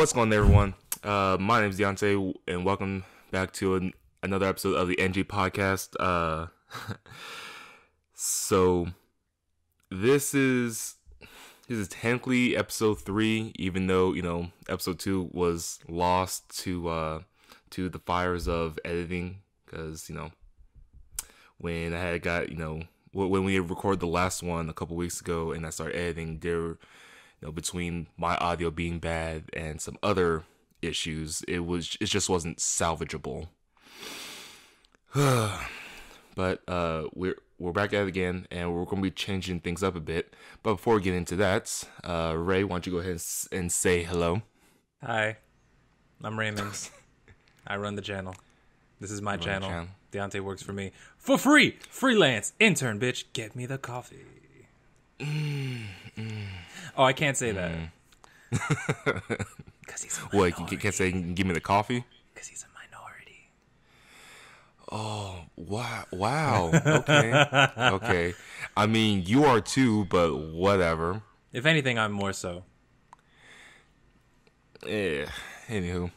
What's going on, everyone? My name is DEONTE, and welcome back to another episode of the NG Podcast. So this is technically episode 3, even though episode 2 was lost to the fires of editing, because when I had got when we recorded the last one a couple weeks ago, and I started editing, there. Between my audio being bad and some other issues, it just wasn't salvageable. But we're back at it again, and we're going to be changing things up a bit. But before we get into that, Ray, why don't you go ahead and say hello? Hi, I'm Raymond. I run the channel. This is my channel. DEONTE works for me for free. Freelance intern, bitch. Get me the coffee. Oh, I can't say that. Because he's a minority. What, you can't say give me the coffee? Because he's a minority. Oh, wow. Okay. I mean, you are too, but whatever. If anything, I'm more so. Yeah, anywho.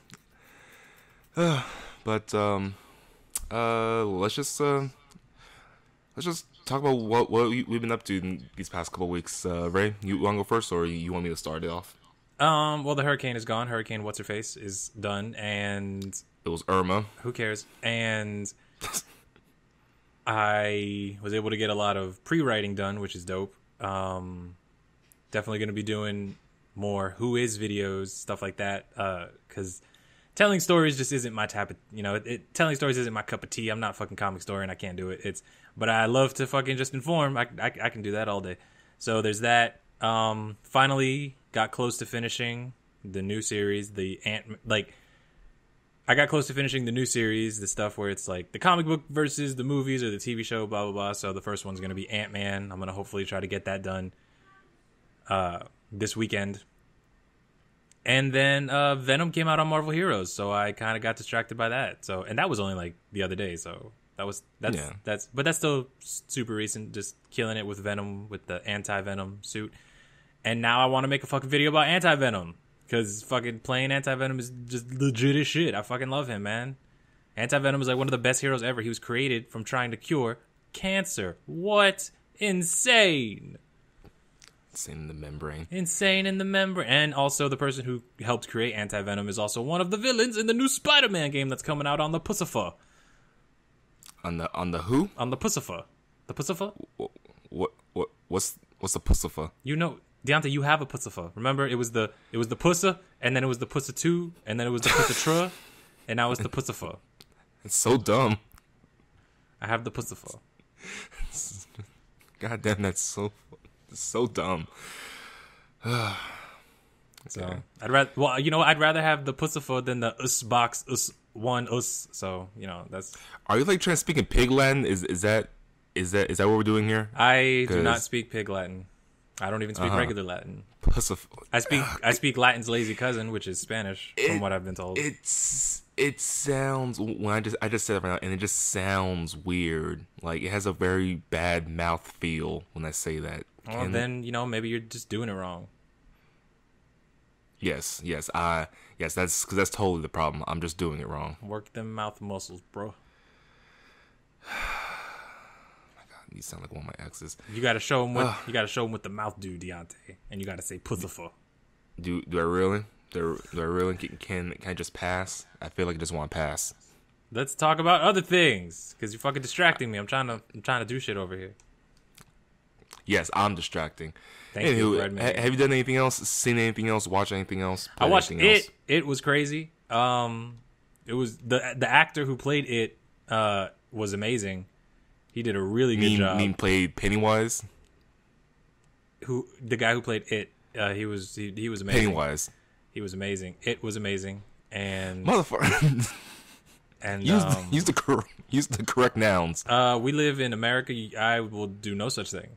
But, let's just talk about what we've been up to in these past couple of weeks. Ray, you want to go first, or you want me to start it off? Well, the hurricane is gone. Hurricane What's-Her-Face is done, and... It was Irma. Who cares? And I was able to get a lot of pre-writing done, which is dope. Definitely going to be doing more Who Is videos, stuff like that, because... Telling stories just isn't my type of, telling stories isn't my cup of tea. I'm not a fucking comic story and I can't do it. But I love to fucking just inform. I can do that all day. So there's that. Finally got close to finishing the new series. I got close to finishing the new series, the stuff where it's like the comic book versus the movies or the TV show, blah, blah, blah. So the first one's going to be Ant-Man. I'm going to hopefully try to get that done this weekend. And then Venom came out on Marvel Heroes, so I kind of got distracted by that. So, and that was only like the other day, so that's still super recent. Just killing it with Venom with the anti-Venom suit. And now I want to make a fucking video about anti-Venom, because fucking playing anti-Venom is just legit as shit. I fucking love him, man. Anti-Venom is like one of the best heroes ever. He was created from trying to cure cancer. What? Insane. Insane in the membrane. Insane in the membrane. And also the person who helped create Anti-Venom is also one of the villains in the new Spider-Man game that's coming out on the Pussifa. On the who? On the Pussifa. The Pussifa? What's the Pussifa? DEONTE, you have a Pussifa. Remember, it was the Pussa, and then it was the Pussa 2, and then it was the Pussatra, and now it's the Pussifa. It's so dumb. I have the Pussifa. God damn, that's so dumb. Okay. So I'd rather have the Pussifa than the us box us one us. So that's. Are you like trying to speak in Pig Latin? Is that what we're doing here? I do not speak Pig Latin. I don't even speak regular Latin. Pussifa. I speak Latin's lazy cousin, which is Spanish, from what I've been told. It sounds, when I just said it right now, and it just sounds weird. Like it has a very bad mouth feel when I say that. Well, then maybe you're just doing it wrong. Yes, that's totally the problem. I'm just doing it wrong. Work them mouth muscles, bro. My God, you sound like one of my exes. You gotta show him what the mouth do, DEONTE, and you gotta say Pussifa. Do I really? Do I really? Can I just pass? I feel like I just want to pass. Let's talk about other things, because you're fucking distracting me. I'm trying to do shit over here. Yes, I'm distracting. Thank you. Have you done anything else? Seen anything else? Watched anything else? I watched it. Else? It was crazy. It was the actor who played it was amazing. He did a really good job. Played Pennywise. The guy who played it? He was amazing. Pennywise. He was amazing. It was amazing. And motherfucker. And use the correct nouns. We live in America. I will do no such thing.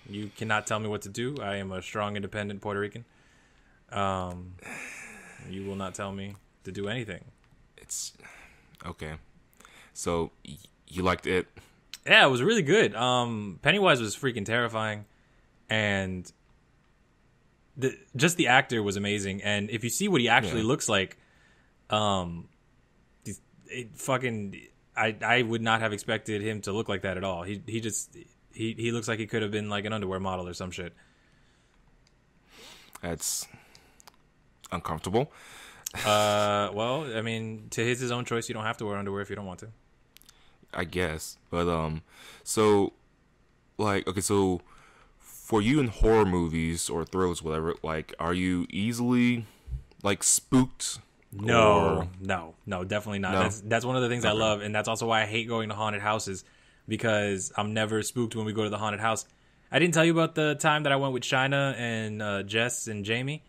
You cannot tell me what to do. I am a strong, independent Puerto Rican. You will not tell me to do anything. It's okay. So you liked it? Yeah, it was really good. Pennywise was freaking terrifying, and just the actor was amazing, and if you see what he actually looks like, it fucking I would not have expected him to look like that at all. He looks like he could have been like an underwear model or some shit. That's uncomfortable. Well, I mean, to his own choice. You don't have to wear underwear if you don't want to. I guess, but so like, okay, so for you in horror movies or thrillers, whatever, like, are you easily like spooked? No, definitely not. No? That's one of the things I Okay. love, and that's also why I hate going to haunted houses, because I'm never spooked when we go to the haunted house. I didn't tell you about the time that I went with China and Jess and Jamie,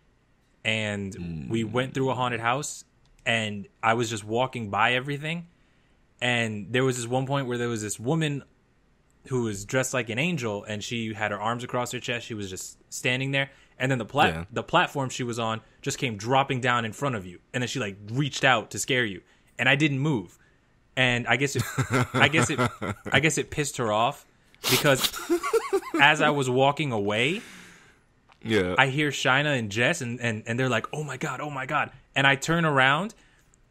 and we went through a haunted house, and I was just walking by everything, and there was this one point where there was this woman who was dressed like an angel, and she had her arms across her chest. She was just standing there, and then the platform she was on just came dropping down in front of you, and then she like reached out to scare you, and I didn't move, and I guess it pissed her off, because as I was walking away, I hear Shina and Jess, and they're like, oh my god, and I turn around,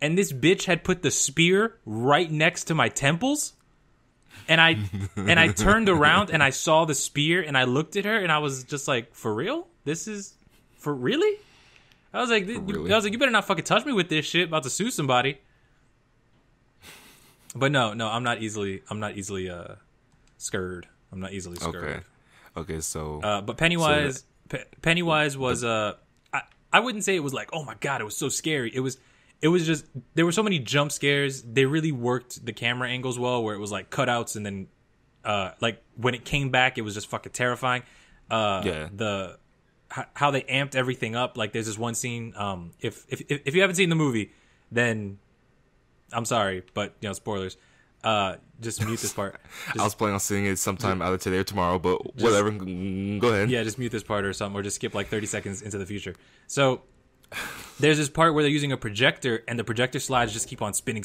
and this bitch had put the spear right next to my temples. And I turned around and I saw the spear, and I looked at her, and I was just like, for real? This is for really? I was like, you better not fucking touch me with this shit. About to sue somebody. But no, I'm not easily scared. I'm not easily scared. Okay, so but Pennywise was I wouldn't say it was like, oh my god, it was so scary. It was just, there were so many jump scares. They really worked the camera angles well, where it was like cutouts, and then like when it came back, it was just fucking terrifying. How they amped everything up. Like, there's this one scene. If you haven't seen the movie, then I'm sorry, but spoilers. Just mute this part. I was planning on seeing it sometime either today or tomorrow, but whatever. Go ahead. Yeah, just mute this part or something, or just skip like 30 seconds into the future. So there's this part where they're using a projector, and the projector slides just keep on spinning,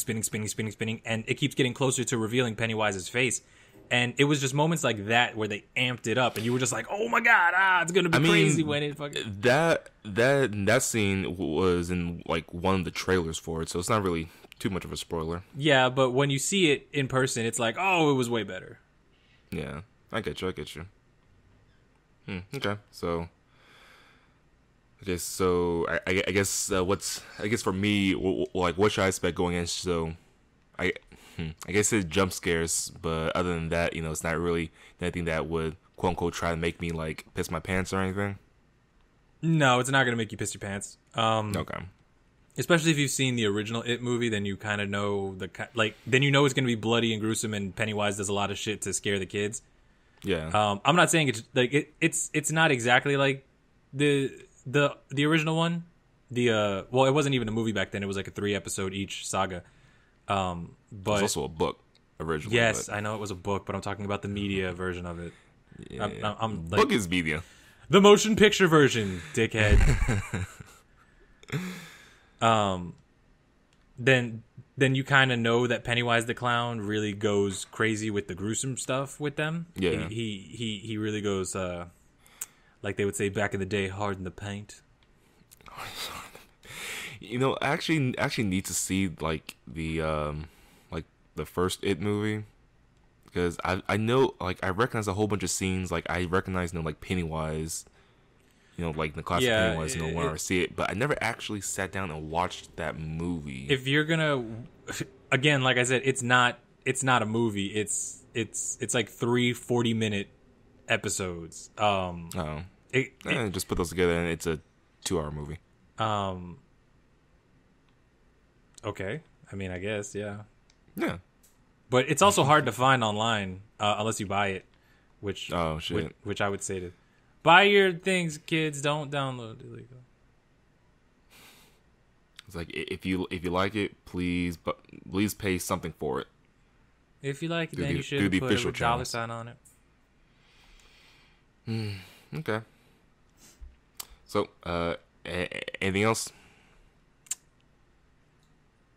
and it keeps getting closer to revealing Pennywise's face. And it was just moments like that where they amped it up, and you were just like, "Oh my god, it's gonna be crazy when it fucking." That scene was in like one of the trailers for it, so it's not really too much of a spoiler. Yeah, but when you see it in person, it's like, oh, it was way better. Yeah, I get you. Okay, so I guess for me, like, what should I expect going in? So I guess it's jump scares, but other than that, it's not really anything that would quote unquote try to make me like piss my pants or anything. No, it's not gonna make you piss your pants. Okay. Especially if you've seen the original It movie, then you kind of know then you know it's gonna be bloody and gruesome, and Pennywise does a lot of shit to scare the kids. Yeah. I'm not saying it's like it's not exactly like the original one. Well, it wasn't even a movie back then. It was like a 3-episode each saga. But it's also a book originally. Yes, I know it was a book, but I'm talking about the media version of it. Yeah. I'm like, book is media. The motion picture version, dickhead. Then you kind of know that Pennywise the Clown really goes crazy with the gruesome stuff with them. Yeah. He really goes, like they would say back in the day, hard in the paint. I actually need to see like the first It movie, because I know, like, I recognize a whole bunch of scenes. Like, I recognize like Pennywise, like the classic Pennywise, when I see it, but I never actually sat down and watched that movie. If you're gonna, again, like I said, it's not a movie. It's like 3 40-minute episodes. Just put those together and it's a 2-hour movie. Okay. I mean, I guess, yeah. Yeah. But it's also hard to find online unless you buy it, which which I would say to buy your things, kids. Don't download illegal. It's like, if you like it, please pay something for it. If you like it, then you should put a dollar sign on it. Okay. So, anything else?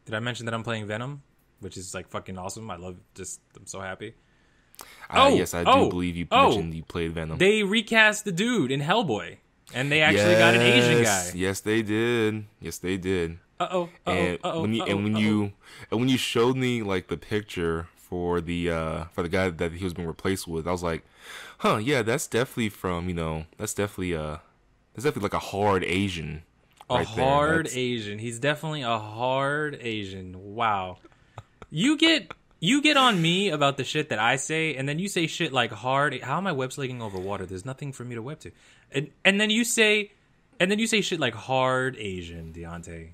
Did I mention that I'm playing Venom, which is like fucking awesome? I'm so happy. Yes, I do believe you mentioned you played Venom. They recast the dude in Hellboy. And they actually got an Asian guy. Yes, they did. Yes, they did. And when you showed me like the picture for the guy that he was being replaced with, I was like, huh, yeah, that's definitely from, that's definitely like a hard Asian. A hard Asian. He's definitely a hard Asian. Wow. You get on me about the shit that I say, and then you say shit like hard. How am I web slinging over water? There's nothing for me to web to. And then you say shit like hard Asian, Deonte.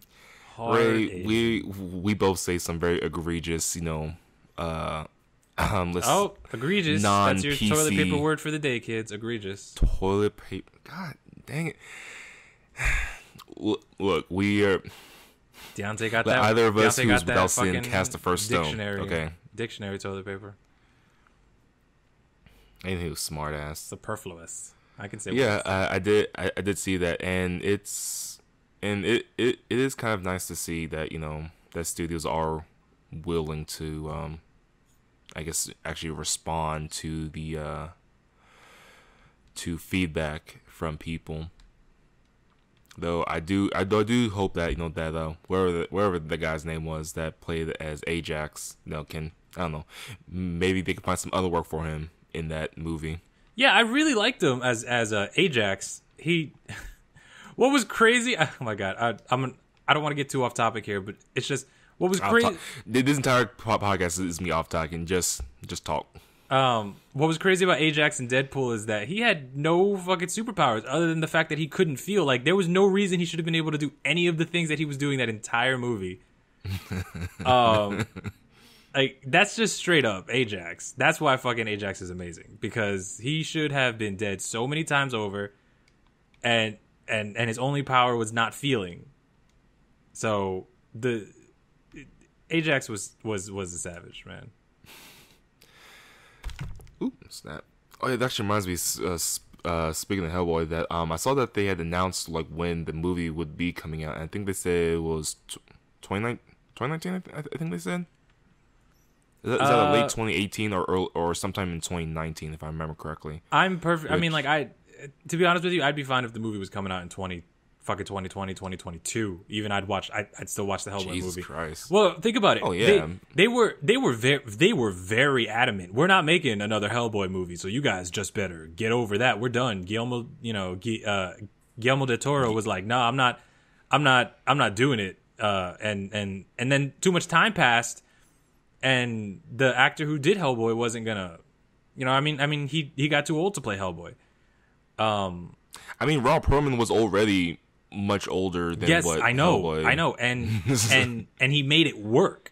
Hard Asian. We both say some very egregious, egregious. That's your toilet paper word for the day, kids. Egregious. Toilet paper. God dang it. Look, we are. Deonte got that. Either of us who's without sin cast the first stone. Okay. Dictionary toilet paper. Anything who's smart ass. Superfluous. I can say. Yeah, I did see that, and it is kind of nice to see that that studios are willing to I guess actually respond to the to feedback from people. Though I do hope that that wherever the guy's name was that played as Ajax, can, I don't know, maybe they can find some other work for him in that movie. Yeah, I really liked him as Ajax. What was crazy? Oh my god, I don't want to get too off topic here, but it's just what was crazy. This entire podcast is me off talking. Just talk. What was crazy about Ajax and Deadpool is that he had no fucking superpowers other than the fact that he couldn't feel. Like, there was no reason he should have been able to do any of the things that he was doing that entire movie. Like, that's just straight up Ajax. That's why fucking Ajax is amazing, because he should have been dead so many times over, and his only power was not feeling. So the Ajax was a savage, man. Ooh, snap. Oh yeah, that actually reminds me, speaking of Hellboy, that I saw that they had announced like when the movie would be coming out, and I think they said it was 2019, I think they said. Is that a late 2018 or sometime in 2019, if I remember correctly? I'm perfect. I mean, like, to be honest with you, I'd be fine if the movie was coming out in 2020, 2022. Even I'd still watch the Hellboy movie. Jesus Christ. Well, think about it. Oh yeah. They were very adamant. We're not making another Hellboy movie, so you guys just better get over that. We're done. Guillermo del Toro was like, "No, I'm not doing it." And then too much time passed, and the actor who did Hellboy wasn't gonna, he got too old to play Hellboy. I mean, Ron Perlman was already much older than what Hellboy. I know, and he made it work.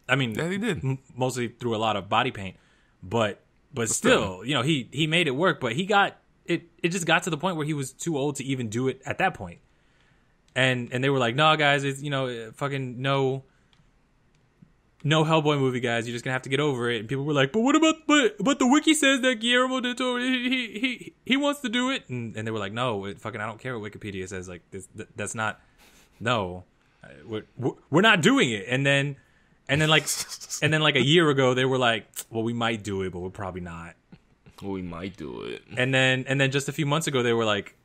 I mean, yeah, he did. Mostly through a lot of body paint, but still, he made it work. But he got it. It just got to the point where he was too old to even do it at that point. And they were like, "No, guys, it's fucking no Hellboy movie, guys. You're just gonna have to get over it." And people were like, "But what about but the wiki says that Guillermo del Toro he wants to do it," and they were like, "No, I don't care what Wikipedia says. Like that's not we're not doing it." And then like a year ago they were like, "Well, we might do it, but we're probably not." Well, we might do it. And then just a few months ago they were like,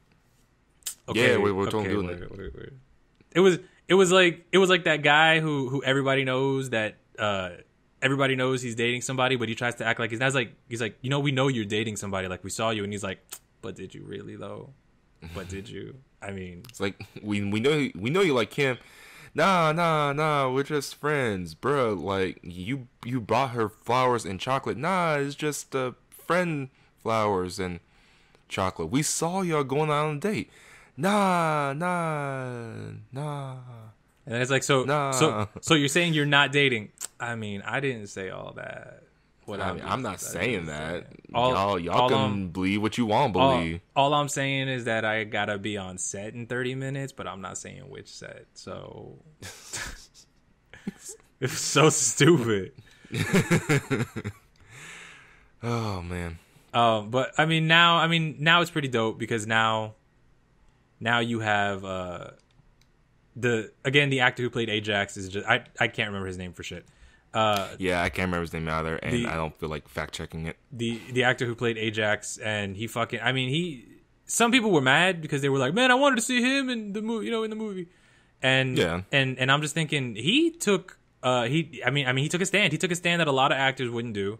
"Okay, yeah, we're totally doing it." It was like that guy who everybody knows that. Everybody knows he's dating somebody, but he tries to act like he's like, we know you're dating somebody, like we saw you, and he's like, but did you really though? But did you? I mean, it's like we know you like him. Nah, we're just friends, bro. Like you brought her flowers and chocolate. Nah, it's just friend flowers and chocolate. We saw y'all going out on a date. Nah. And it's like, so you're saying you're not dating? I mean, I didn't say all that. I'm not saying that. Y'all can believe what you want to believe. All I'm saying is that I gotta be on set in 30 minutes, but I'm not saying which set. So it's so stupid. Oh man. But I mean now it's pretty dope because now you have the actor who played Ajax is just I can't remember his name for shit. Yeah, I can't remember his name either, and I don't feel like fact checking it. The actor who played Ajax, and he some people were mad because they were like, man, I wanted to see him in the movie, in the movie. And and I'm just thinking he took he took a stand. He took a stand that a lot of actors wouldn't do.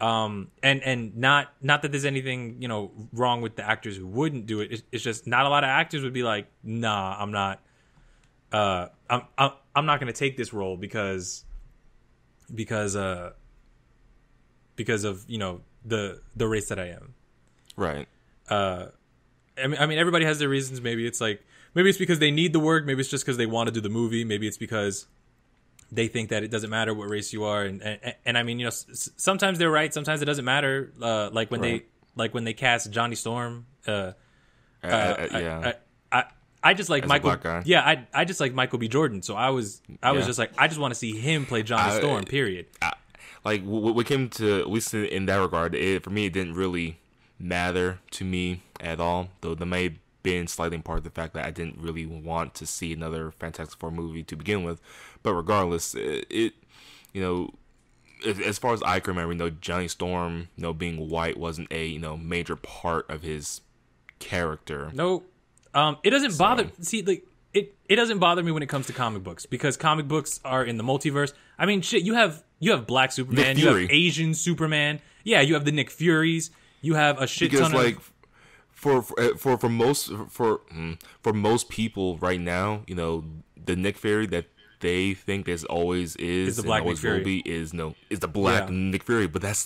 And not that there's anything, wrong with the actors who wouldn't do it. It's just not a lot of actors would be like, nah, I'm not going to take this role because of, the race that I am. Right. I mean, everybody has their reasons. Maybe it's because they need the work. Maybe it's just because they want to do the movie. Maybe it's because they think that it doesn't matter what race you are. And I mean, sometimes they're right. Sometimes it doesn't matter. Like when they cast Johnny Storm. Yeah. I just like As Michael. a black guy. Yeah, I just like Michael B. Jordan. So I was just like, I just want to see him play Johnny Storm. Period. Like what came to, at least in that regard, for me, it didn't really matter to me at all. Though there may have been slightly part of the fact that I didn't really want to see another Fantastic Four movie to begin with. But regardless, as far as I can remember, Johnny Storm, being white wasn't a major part of his character. No, it doesn't bother. See, like it doesn't bother me when it comes to comic books because comic books are in the multiverse. I mean, shit, you have Black Superman, you have Asian Superman, yeah, you have the Nick Furies, you have a shit ton of. For most people right now, the Nick Fury that they think there's always is the Black Nick Fury is the Black Nick Fury, but that's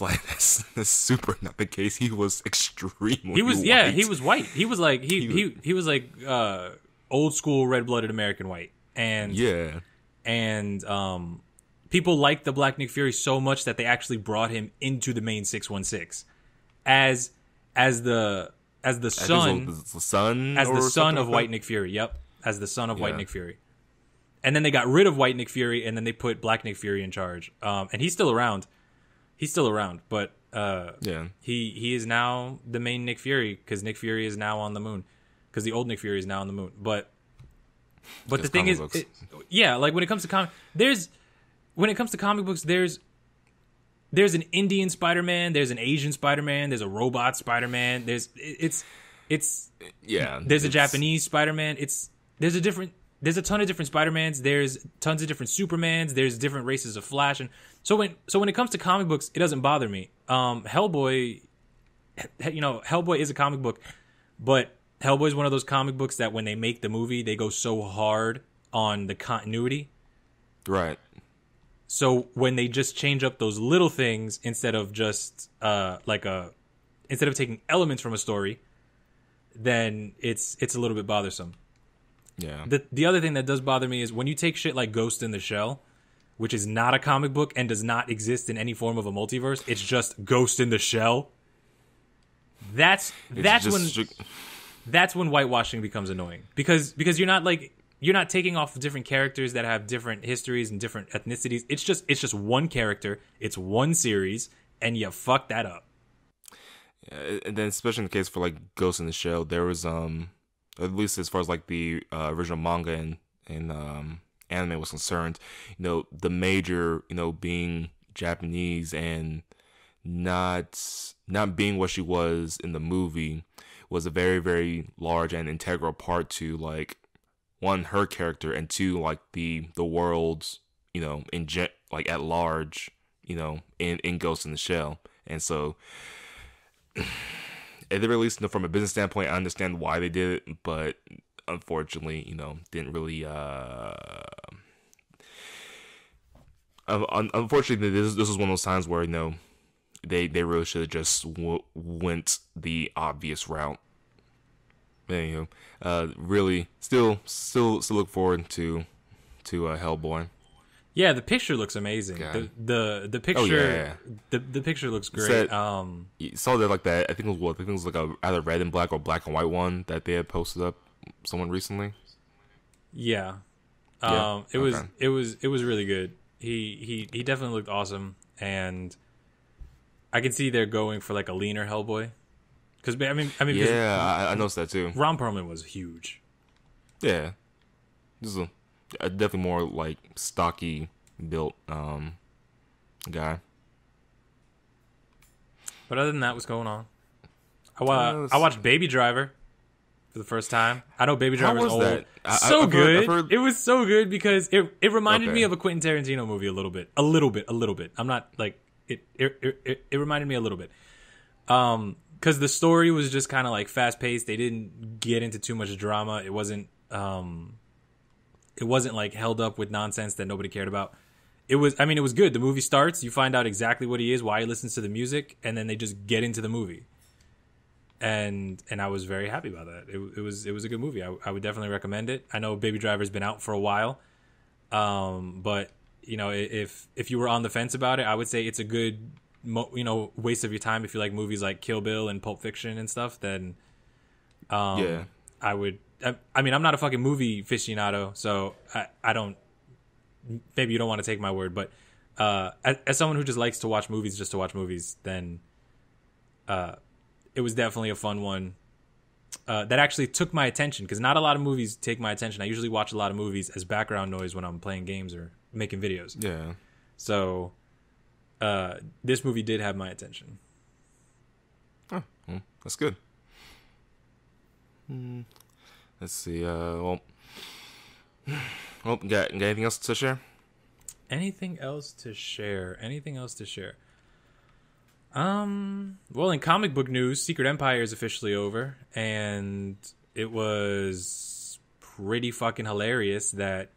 super not the case. He was extremely white. He was white. He was like he was like old school red-blooded American white. And people liked the Black Nick Fury so much that they actually brought him into the main 616 as the son of White Nick Fury. Yep, as the son of White Nick Fury. And then they got rid of White Nick Fury, and then they put Black Nick Fury in charge. And he's still around. But he is now the main Nick Fury because Nick Fury is now on the moon. Because the old Nick Fury is now on the moon. But the thing is, like when it comes to comic books, there's an Indian Spider-Man, there's an Asian Spider-Man, there's a robot Spider-Man, there's a Japanese Spider-Man. There's a ton of different Spider-Mans, there's tons of different Supermans, there's different races of Flash, and so when it comes to comic books, it doesn't bother me. Hellboy is a comic book, but Hellboy is one of those comic books that when they make the movie, they go so hard on the continuity. Right. So when they just change up those little things instead of just instead of taking elements from a story, then it's a little bit bothersome. Yeah. The other thing that does bother me is when you take shit like Ghost in the Shell, which is not a comic book and does not exist in any form of a multiverse. It's just Ghost in the Shell. That's when whitewashing becomes annoying because you're not taking off different characters that have different histories and different ethnicities. It's just one character. It's one series, and you fuck that up. Yeah, and then especially in the case for like Ghost in the Shell, there was at least as far as like the original manga and anime was concerned, the major being Japanese and not being what she was in the movie was a very, very large and integral part to like one, her character, and two, like the world's like at large in Ghost in the Shell. And so at the very least, from a business standpoint, I understand why they did it, but unfortunately, didn't really unfortunately, this was one of those times where they really should have just went the obvious route. Anywho, really, still look forward to Hellboy. Yeah, the picture looks amazing. God. The picture, the picture looks great. You saw that like that. I think it was like a either red and black or black and white one that they had posted up someone recently. Yeah, it was really good. He definitely looked awesome, and I can see they're going for like a leaner Hellboy. Because I mean, I noticed that too. Ron Perlman was huge. Yeah, this is a definitely more like stocky built guy. But other than that, what's going on? I watched Baby Driver. for the first time. I know Baby How Driver's was old. that? I've heard... It was so good because it reminded Okay. me of a Quentin Tarantino movie a little bit. A little bit. I'm not like it reminded me a little bit. Because the story was just kind of like fast paced. They didn't get into too much drama. It wasn't like held up with nonsense that nobody cared about. It was good. The movie starts, you find out exactly what he is, why he listens to the music, and then they just get into the movie. And I was very happy about that. It was a good movie. I would definitely recommend it. I know Baby Driver's been out for a while, but if you were on the fence about it, I would say it's a good waste of your time. If you like movies like Kill Bill and Pulp Fiction and stuff, then Yeah. I would. I mean, I'm not a fucking movie aficionado, so I don't. Maybe you don't want to take my word, but as someone who just likes to watch movies just to watch movies, then it was definitely a fun one that actually took my attention, because not a lot of movies take my attention. I usually watch a lot of movies as background noise when I'm playing games or making videos. Yeah. So this movie did have my attention. Oh, well, that's good. Let's see. Well, got anything else to share? Anything else to share? Well, in comic book news, Secret Empire is officially over, and it was pretty fucking hilarious that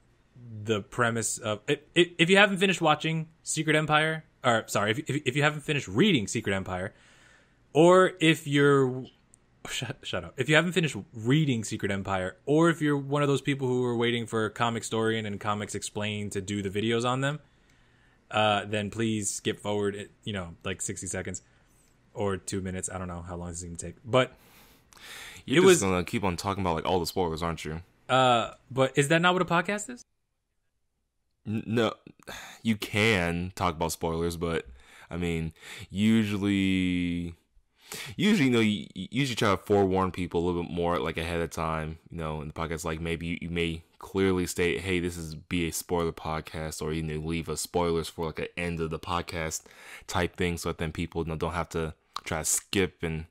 the premise of if you haven't finished watching Secret Empire, or sorry, if you haven't finished reading Secret Empire, or if you're shut up. If you haven't finished reading Secret Empire, or if you're one of those people who are waiting for Comic Historian and Comics Explained to do the videos on them, then please skip forward, like 60 seconds or 2 minutes. I don't know how long this is going to take. But You're just going to keep on talking about like all the spoilers, aren't you? But is that not what a podcast is? No, you can talk about spoilers, but I mean, usually, you usually try to forewarn people a little bit more, like ahead of time, in the podcast. Like maybe you may clearly state, hey, this is be a spoiler podcast, or leave a spoilers for like an end of the podcast type thing, so that then people don't have to try to skip and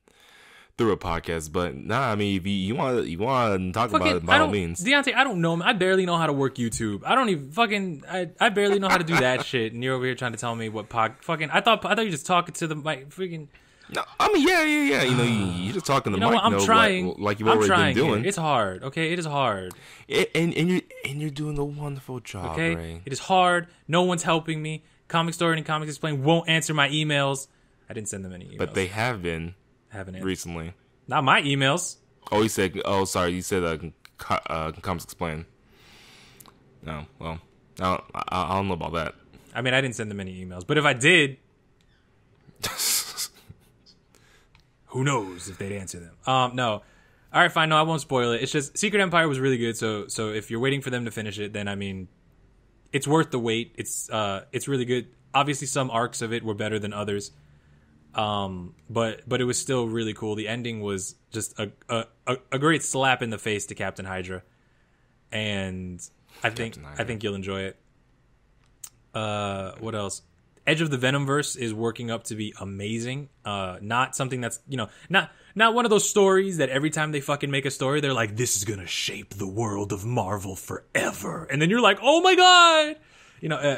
through a podcast. But nah, I mean, if you want to talk about it, by all means. Deontay, I don't know. I barely know how to work YouTube. I don't even fucking. I barely know how to do that shit. And you're over here trying to tell me what fucking. I thought you just talking to the mic. Freaking. No, I mean, yeah. You're just talking to the mic. What? I'm trying. Like you've already been doing. Here. It's hard. Okay, it is hard. And you're doing a wonderful job. Okay, Ray. It is hard. No one's helping me. Comic Story and Comics Explained won't answer my emails. I didn't send them any emails. But they have been. Haven't answered recently. Not my emails. Oh, you said. Oh, sorry. You said Comics Explained. No, well, I don't know about that. I mean, I didn't send them any emails, but if I did, who knows if they'd answer them? No. All right, fine. No, I won't spoil it. It's just Secret Empire was really good. So if you're waiting for them to finish it, then I mean, it's worth the wait. It's really good. Obviously, some arcs of it were better than others. But it was still really cool. The ending was just a great slap in the face to Captain Hydra, and I think you'll enjoy it. What else? Edge of the Venomverse is working up to be amazing. Not something that's not one of those stories that every time they fucking make a story, they're like, this is gonna shape the world of Marvel forever, and then you're like, oh my god,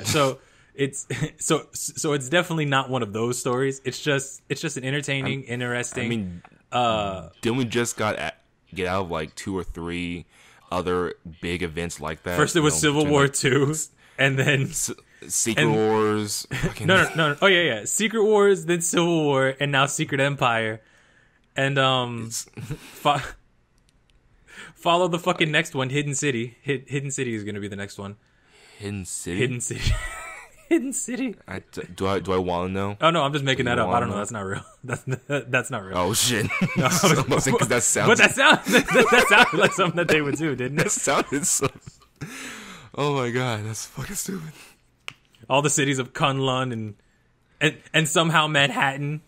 so. It's so it's definitely not one of those stories. It's just an entertaining, interesting. I mean, didn't we just get out of like 2 or 3 other big events like that? First it was Civil War 2, and then Secret Wars. No. Oh yeah. Secret Wars, then Civil War, and now Secret Empire. And follow the fucking next one, Hidden City. Hidden City is going to be the next one. Hidden City. Hidden City. Do I want to know? Oh no, I'm just making that up. I don't know. That's not real. That's not real. Oh shit. No, because that sounds. But that sounded like something that they would do, didn't it? That sounded so. Oh my god, that's fucking stupid. All the cities of Kunlun and somehow Manhattan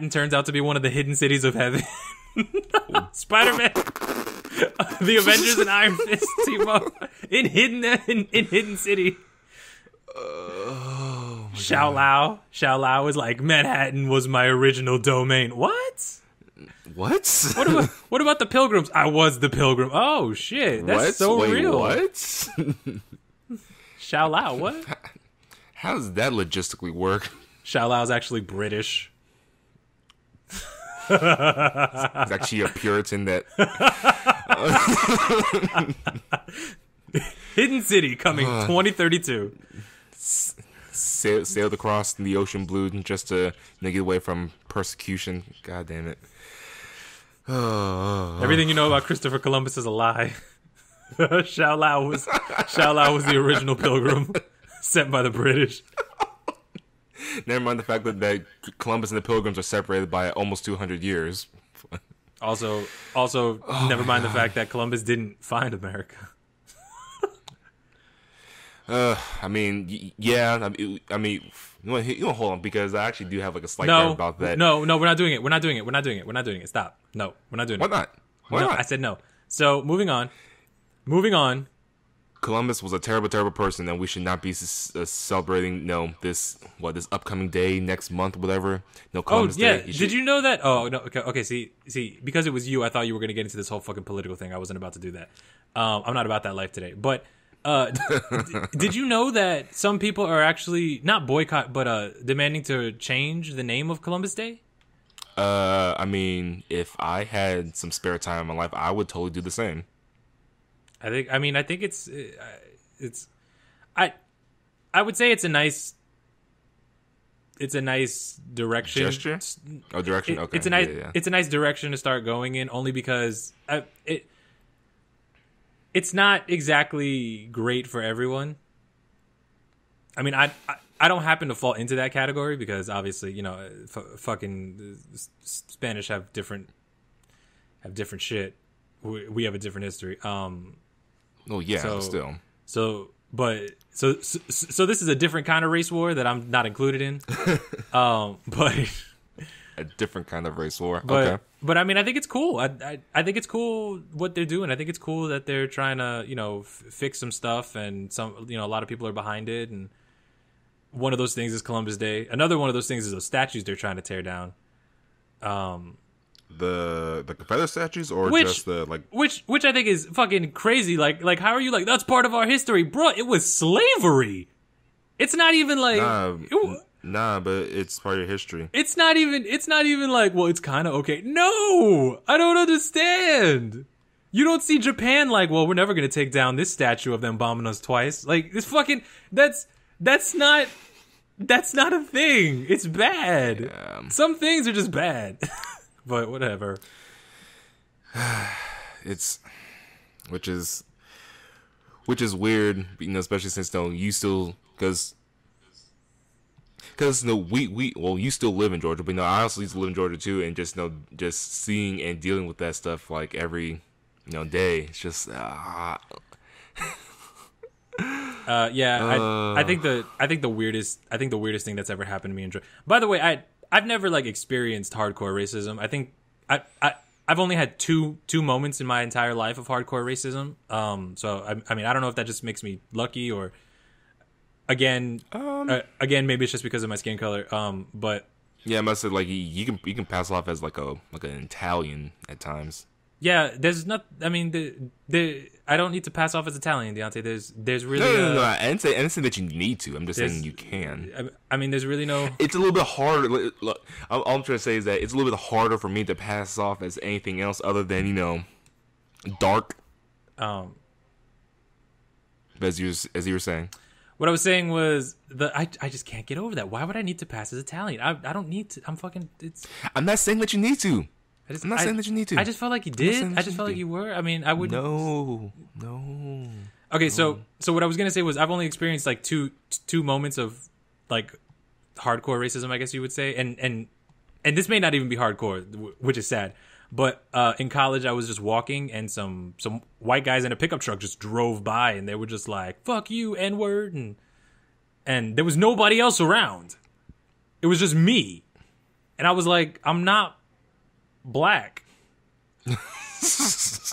turns out to be one of the hidden cities of heaven. Spider-Man, the Avengers, and Iron Fist team up in Hidden City. Oh my Xiao Lao is like, Manhattan was my original domain. What? What? What about the Pilgrims? I was the Pilgrim. Oh shit, that's so Wait, real. What? Xiao Lao, what? How does that logistically work? Xiao Lao's actually British. He's actually a Puritan that... Hidden City coming 2032. Sailed across the ocean blue just to get away from persecution. God damn it. Everything you know about Christopher Columbus is a lie. Xiao Lao was the original Pilgrim sent by the British. Never mind the fact that Columbus and the Pilgrims are separated by almost 200 years. Also, never mind the fact that Columbus didn't find America. I mean, yeah. You want to hold on, because I actually do have like a slight doubt about that. No, we're not doing it. We're not doing it. Stop. No, we're not doing it. Why not? Why not? I said no. So moving on. Columbus was a terrible, terrible person, and we should not be celebrating this upcoming day next month, whatever. No, Columbus Day. Did you know that? Oh no. Okay. See, because it was you, I thought you were going to get into this whole fucking political thing. I wasn't about to do that. I'm not about that life today. But did you know that some people are actually not boycott, but demanding to change the name of Columbus Day? I mean, if I had some spare time in my life, I would totally do the same. I think it's I would say it's a nice direction. Gesture? Oh, direction. Okay. It's a nice direction to start going in, only because it's not exactly great for everyone. I mean, I don't happen to fall into that category because obviously, fucking Spanish have different shit. We have a different history. Oh yeah, so, still. So this is a different kind of race war that I'm not included in. But a different kind of race war. But, okay. But I mean, I think it's cool. I think it's cool what they're doing. I think it's cool that they're trying to, fix some stuff, and a lot of people are behind it. And one of those things is Columbus Day. Another one of those things is those statues they're trying to tear down. The Confederate statues, or just the which I think is fucking crazy. Like how are you like, that's part of our history, bro? It was slavery. It's not even like nah, but it's part of your history. It's not even like, well, it's kind of okay. No, I don't understand. You don't see Japan like, well, we're never gonna take down this statue of them bombing us twice. Like, this fucking that's not a thing. It's bad. Yeah. Some things are just bad. But whatever. It's which is weird, especially since you still because you still live in Georgia, but I also used to live in Georgia too, and just seeing and dealing with that stuff like every day. It's just I think the weirdest thing that's ever happened to me in Georgia. By the way, I've never experienced hardcore racism. I think I've only had two moments in my entire life of hardcore racism. So I mean, I don't know if that just makes me lucky, or again maybe it's just because of my skin color. But yeah, I must say you can pass off as like an Italian at times. Yeah, there's not. I mean, I don't need to pass off as Italian, Deonte. There's really no. I didn't say that you need to. I'm just saying you can. I mean, there's really no. It's a little bit harder. Look, all I'm trying to say is that it's a little bit harder for me to pass off as anything else other than dark. As you were saying. What I was saying was I just can't get over that. Why would I need to pass as Italian? I don't need to. I'm not saying that you need to. I'm not saying that you need to. I just felt like you did. I just felt like you were. I mean, I wouldn't. No. Okay, so what I was gonna say was I've only experienced two moments of hardcore racism, I guess you would say, and this may not even be hardcore, which is sad. But in college, I was just walking, and some white guys in a pickup truck just drove by, and they were just like, "Fuck you, N-word," and there was nobody else around. It was just me, and I was like, "I'm not black."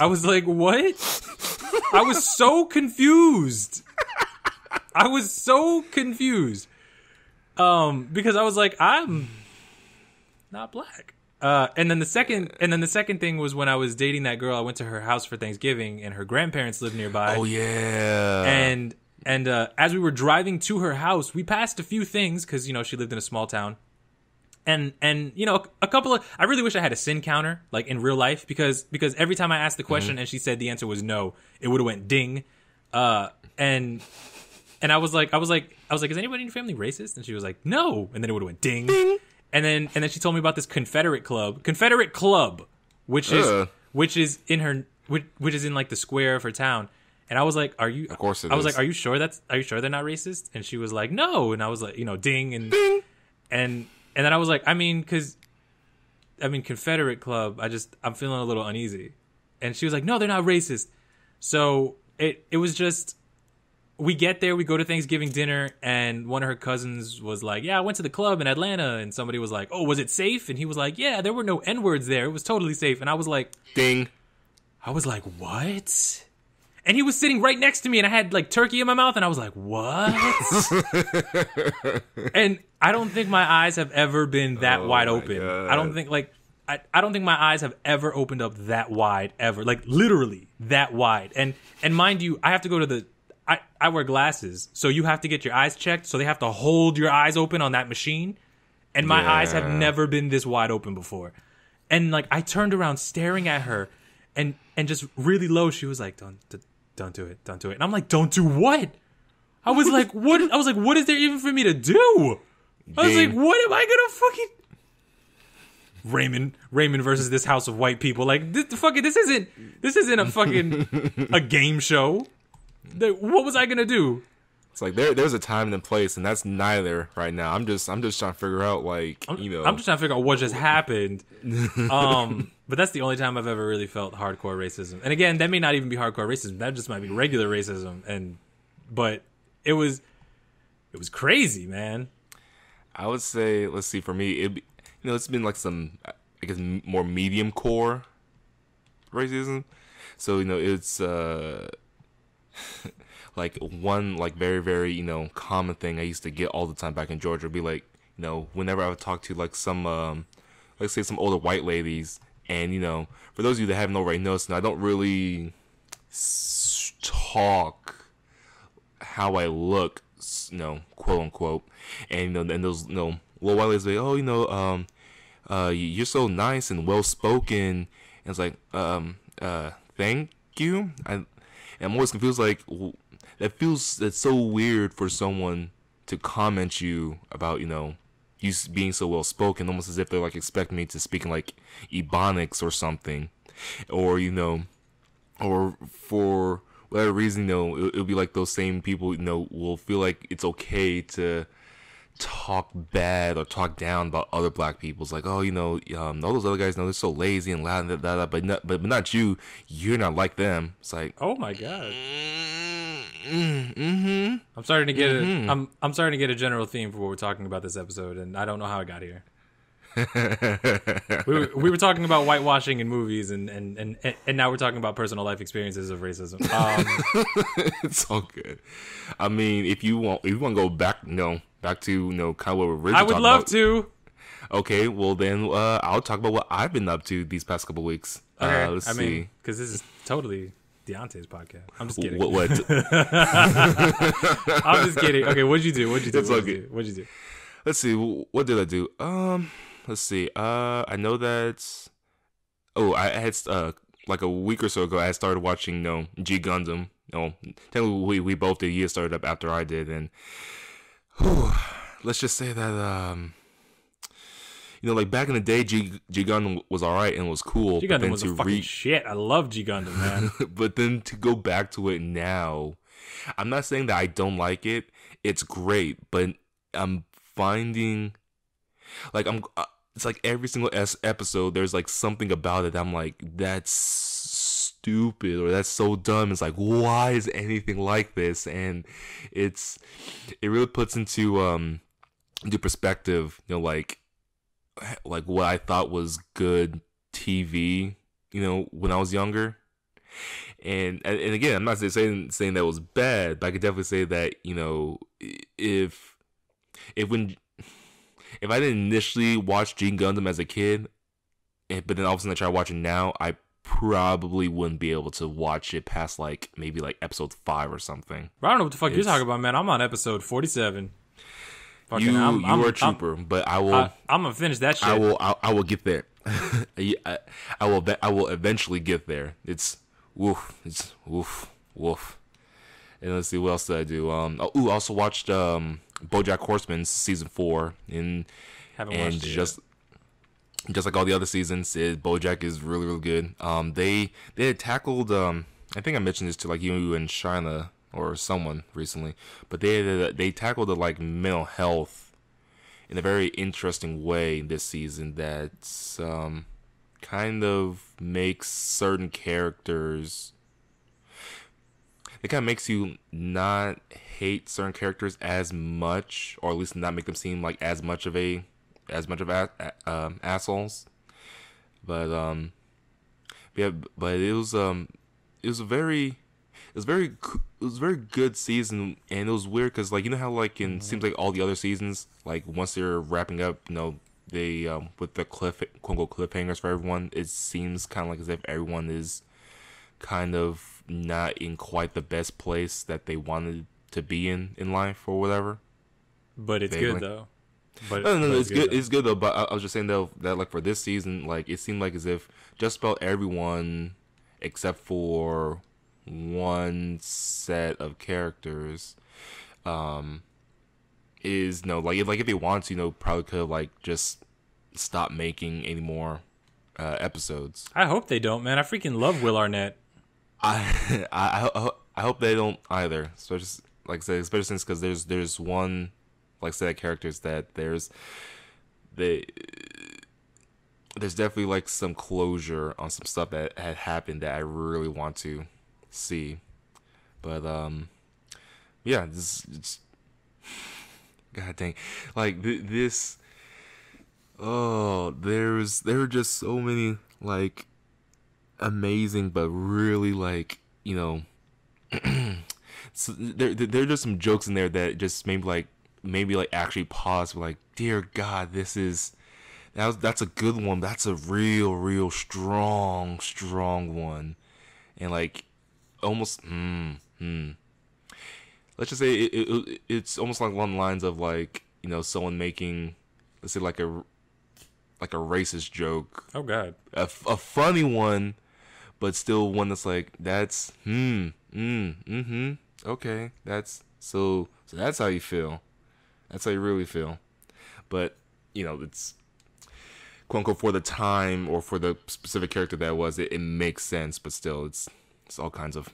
I was like, what? I was so confused. Because I was like, I'm not black. And then the second thing was when I was dating that girl. I went to her house for Thanksgiving, and her grandparents lived nearby. Oh yeah. And as we were driving to her house, we passed a few things because she lived in a small town. And a couple of, I really wish I had a sin counter like in real life because every time I asked the question and she said the answer was no, it would have went ding. And I was like, is anybody in your family racist? And she was like, no. And then it would have went ding. Ding. And then she told me about this Confederate club, which is in like the square of her town. And I was like, are you? Of course it is. I was like, are you sure they're not racist? And she was like, no. And I was like, ding and ding. And then I was like, Confederate club. I'm feeling a little uneasy. And she was like, no, they're not racist. So it was just, we get there, we go to Thanksgiving dinner, and one of her cousins was like, yeah, I went to the club in Atlanta, and somebody was like, oh, was it safe? And he was like, yeah, there were no N-words there. It was totally safe. And I was like, ding. I was like, what? And he was sitting right next to me, and I had like turkey in my mouth, and I was like, what? And I don't think my eyes have ever been that wide open. God. I don't think I don't think my eyes have ever opened up that wide ever, like literally that wide. And mind you, I have to go to I wear glasses, so you have to get your eyes checked. So they have to hold your eyes open on that machine. And my eyes have never been this wide open before. And like I turned around staring at her, and just really low, she was like, don't do it. And I'm like, don't do what? I was like, what? I was like, what is there even for me to do? I was like, what am I gonna fucking Raymond versus this house of white people? Like this isn't a fucking a game show. What was I gonna do? It's like there's a time and a place, and that's neither right now. I'm just trying to figure out I'm just trying to figure out what just happened. But that's the only time I've ever really felt hardcore racism. And again, that may not even be hardcore racism. That just might be regular racism. But it was crazy, man. I would say, let's see, for me, it's been like some, I guess, more medium core racism. So it's like one like very very common thing I used to get all the time back in Georgia would be like whenever I would talk to like some let's say some older white ladies, and for those of you that haven't already noticed, I don't really talk how I look, quote unquote, and and those little white ladies say, oh you're so nice and well spoken, and it's like thank you. I'm always confused, like, that's so weird for someone to comment you about, you being so well spoken, almost as if they're like expecting me to speak in like Ebonics or something, or or for whatever reason, it'll be like those same people, will feel like it's okay to talk bad or talk down about other black people. It's like, oh, all those other guys, they're so lazy and loud and but not you. You're not like them. It's like, oh my god. Mm-hmm. I'm starting to get I'm starting to get a general theme for what we're talking about this episode, and I don't know how I got here. we were talking about whitewashing in movies, and now we're talking about personal life experiences of racism. It's all good. I mean, if you want to go back, back to kind of what we're originally I would love about. to. Okay, well then I'll talk about what I've been up to these past couple weeks. Okay. Let's see. Because this is totally DEONTE's podcast. I'm just kidding. What? I'm just kidding. Okay, what'd you do? It's okay. What'd you do? Let's see. What did I do? Let's see. I know that. Oh, I had like a week or so ago. I started watching G Gundam. Technically we both did. He started up after I did, and let's just say that like back in the day, G Gundam was alright and was cool. G Gundam was a fucking shit. I love G Gundam, man. But then to go back to it now, I'm not saying that I don't like it. It's great, but I'm finding like it's like every single episode there's like something about it I'm like, that's stupid, or that's so dumb. It's like, why is anything like this? And it really puts into perspective, like what I thought was good TV, when I was younger. And again, I'm not saying that was bad, but I could definitely say that, if I didn't initially watch G Gundam as a kid, but then all of a sudden I try watching it now, I probably wouldn't be able to watch it past like maybe like episode 5 or something. I don't know what the fuck you're talking about, man. I'm on episode 47. You are a trooper, but I will. I'm gonna finish that shit. I will get there. I will eventually get there. It's woof. It's woof woof. And let's see what else did I do. Also watched BoJack Horseman season 4, and Haven't watched it yet. Just like all the other seasons, BoJack is really really good. They had tackled I think I mentioned this to like you and China or someone recently, but they tackled the like mental health in a very interesting way this season that's kind of makes certain characters, it kind of makes you not hate certain characters as much, or at least not make them seem like as much of assholes. But yeah, but it was a very good season, and it was weird because like you know how like in seems like all the other seasons, like once they're wrapping up, you know, they with the quote unquote cliffhangers for everyone, it seems kind of like as if everyone is kind of not in quite the best place that they wanted to be in life or whatever. But it's good though. But no, it's good. It's good though. But I was just saying though that like for this season, like it seemed like as if just about everyone except for one set of characters is like if they want to, probably could have like just stop making any more episodes. I hope they don't, man. I freaking love Will Arnett. I hope they don't either. So just like I said, especially since because there's one like set of characters that there's definitely like some closure on some stuff that had happened that I really want to see. But yeah, it's god dang, like this. Oh, there were just so many like amazing, but really like so there are just some jokes in there that just maybe actually pause, like, dear God, that's a good one. That's a real strong one, and like almost let's just say it's almost like along the lines of like someone making, let's say, like a racist joke. Oh God, a funny one, but still one that's like okay, so that's how you feel. That's how you really feel. But it's quote unquote for the time or for the specific character that was, it makes sense, but still it's all kinds of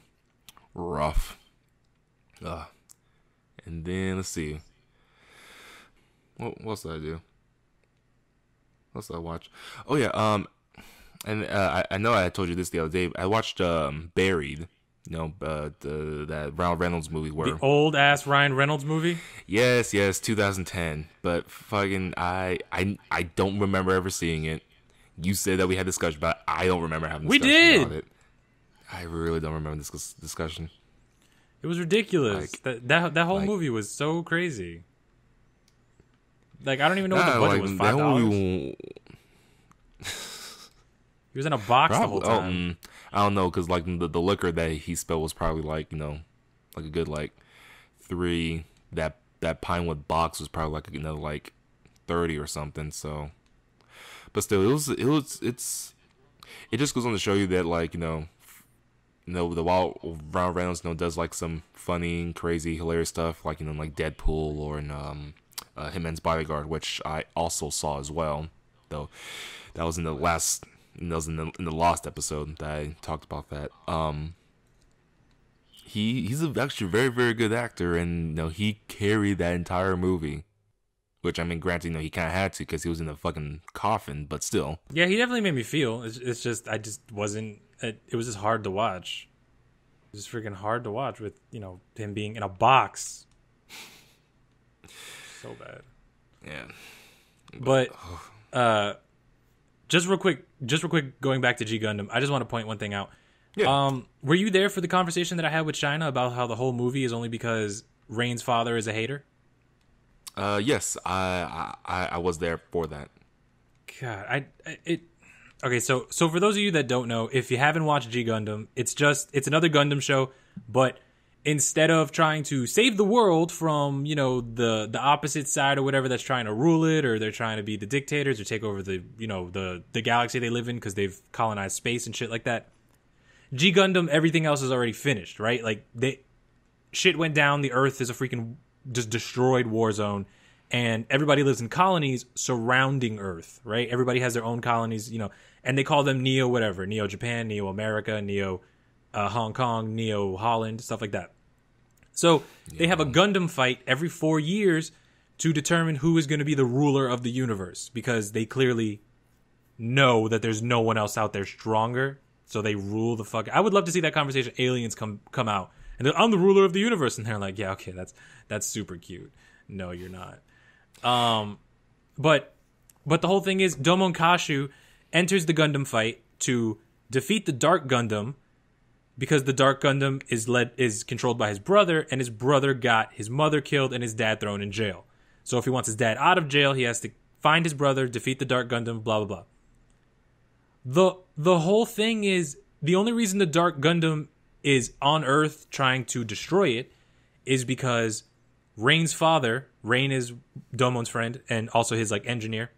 rough. And then let's see. What else did I do? What else did I watch? Oh yeah, and I know I told you this the other day. I watched Buried. That Ryan Reynolds movie where the old ass Ryan Reynolds movie. Yes, 2010. But fucking, I don't remember ever seeing it. You said that we had discussion, but I don't remember having discussion about it. I really don't remember this discussion. It was ridiculous. That whole movie was so crazy. Like I don't even know what the budget was. $5. He was in a box the whole time. I don't know, because like the liquor that he spilled was probably like like a good like 3. That Pinewood box was probably like like 30 or something. So, but still, it just goes on to show you that like the while Ryan Reynolds does like some funny, crazy, hilarious stuff like like Deadpool or in Hitman's Bodyguard, which I also saw as well, though that was in the last. And that was in the Lost episode that I talked about that. He's actually a very, very good actor, and he carried that entire movie. Which, I mean, granted, he kind of had to because he was in a fucking coffin, but still. Yeah, he definitely made me feel. It's just I just wasn't. It was just hard to watch. It was just freaking hard to watch with him being in a box. So bad. Yeah. But Just real quick, going back to G Gundam, I just want to point one thing out. Yeah. Were you there for the conversation that I had with China about how the whole movie is only because Rain's father is a hater? Yes, I was there for that. God, Okay, so for those of you that don't know, if you haven't watched G Gundam, it's another Gundam show, but instead of trying to save the world from, the opposite side or whatever that's trying to rule it, or they're trying to be the dictators or take over the galaxy they live in because they've colonized space and shit like that. G Gundam, everything else is already finished, right? Like, shit went down, the Earth is a freaking just destroyed war zone, and everybody lives in colonies surrounding Earth, right? Everybody has their own colonies, and they call them Neo whatever, Neo Japan, Neo America, Neo Hong Kong, Neo Holland, stuff like that. So they have a Gundam fight every 4 years to determine who is going to be the ruler of the universe, because they clearly know that there's no one else out there stronger, so they rule the fuck. I would love to see that conversation. Aliens come out and I'm the ruler of the universe, and they're like, yeah, okay, that's super cute. No, you're not. But the whole thing is Domon Kashu enters the Gundam fight to defeat the Dark Gundam, because the Dark Gundam is controlled by his brother, and his brother got his mother killed and his dad thrown in jail. So if he wants his dad out of jail, he has to find his brother, defeat the Dark Gundam, blah blah blah. The whole thing is, the only reason the Dark Gundam is on Earth trying to destroy it is because Rain's father, Rain is Domon's friend and also his engineer.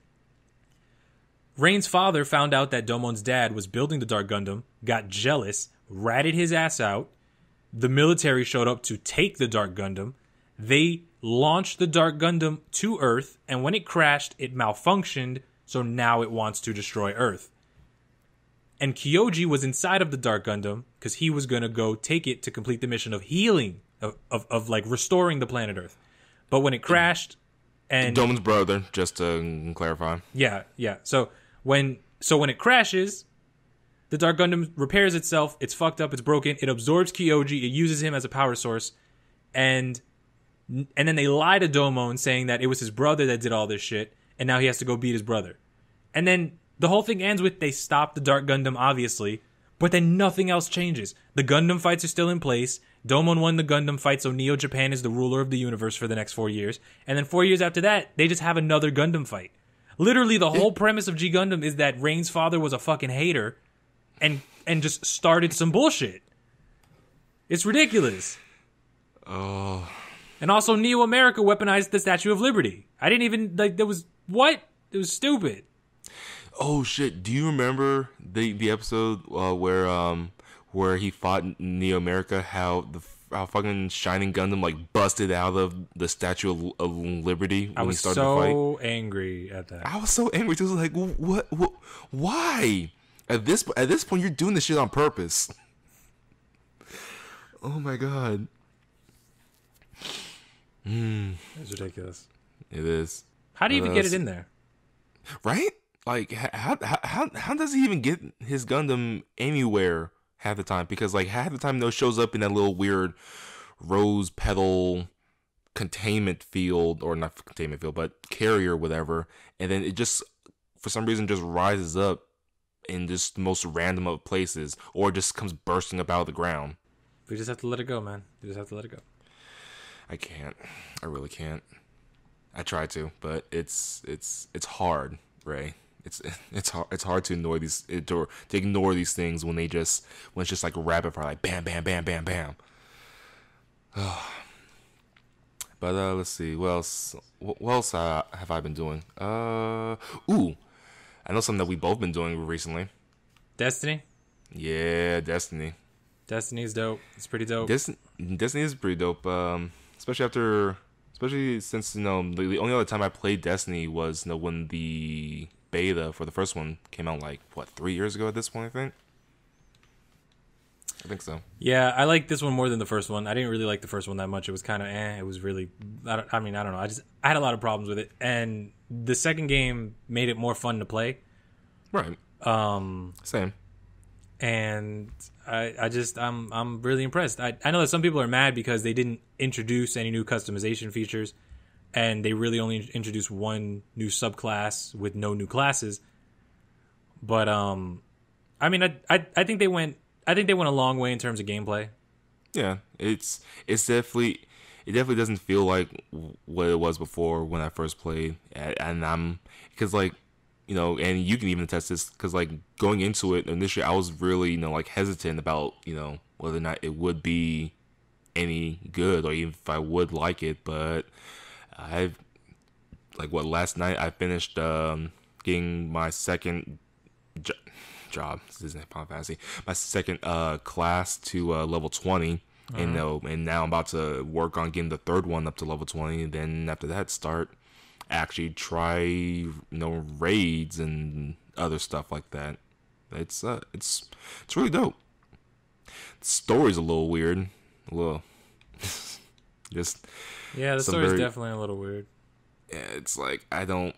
Rain's father found out that Domon's dad was building the Dark Gundam, got jealous, ratted his ass out. The military showed up to take the Dark Gundam. They launched the Dark Gundam to Earth, and when it crashed, it malfunctioned, so now it wants to destroy Earth. And Kyoji was inside of the Dark Gundam because he was going to go take it to complete the mission of healing, of restoring the planet Earth. But when it crashed, and Domon's brother, just to clarify. Yeah. So when it crashes, the Dark Gundam repairs itself. It's fucked up. It's broken. It absorbs Kyoji. It uses him as a power source, and then they lie to Domon saying that it was his brother that did all this shit, and now he has to go beat his brother. And then the whole thing ends with they stop the Dark Gundam, obviously, but then nothing else changes. The Gundam fights are still in place. Domon won the Gundam fight, so Neo Japan is the ruler of the universe for the next 4 years. And then 4 years after that, they just have another Gundam fight. Literally, the whole premise of G Gundam is that Rain's father was a fucking hater and just started some bullshit. It's ridiculous. Oh. And also, Neo America weaponized the Statue of Liberty. I didn't even, there was, what? It was stupid. Oh shit! Do you remember the episode where he fought Neo America? How fucking Shining Gundam busted out of the Statue of Liberty when he started the fight? I was so angry at that. I was so angry. It was like, what? Why? At this point, you're doing this shit on purpose. Oh my god. It's ridiculous. It is. How do you even get it in there? Right? How does he even get his Gundam anywhere half the time? Because half the time, it shows up in that little weird rose petal containment field, or not containment field, but carrier, whatever. And then it just, for some reason, just rises up in just the most random of places, or just comes bursting up out of the ground. We just have to let it go, man. We just have to let it go. I can't. I really can't. I try to, but it's hard, Ray. It's hard to ignore these things when it's just rapid fire, bam, bam, bam, bam, bam. But let's see, what else have I been doing? I know something that we both been doing recently. Destiny. Yeah, Destiny. Destiny's dope. It's pretty dope. Destiny is pretty dope. Especially since the only other time I played Destiny was when the beta for the first one came out 3 years ago at this point, I think so. Yeah, I like this one more than the first one. I didn't really like the first one that much. It was kind of It was really, I don't know. I had a lot of problems with it, and the second game made it more fun to play. Right. Same. And I'm really impressed. I know that some people are mad because they didn't introduce any new customization features, and they really only introduced one new subclass with no new classes. But I think they went a long way in terms of gameplay. Yeah, it definitely doesn't feel like what it was before when I first played, and because and you can even attest this because like going into it initially, I was really like hesitant about whether or not it would be any good or even if I would like it. But I've last night I finished getting my second job. This isn't Final Fantasy. My second class to level 20. And and now I'm about to work on getting the third one up to level 20. And then after that, start actually try raids and other stuff like that. It's really dope. The story's a little weird, a little just the story's definitely a little weird. Yeah, it's like I don't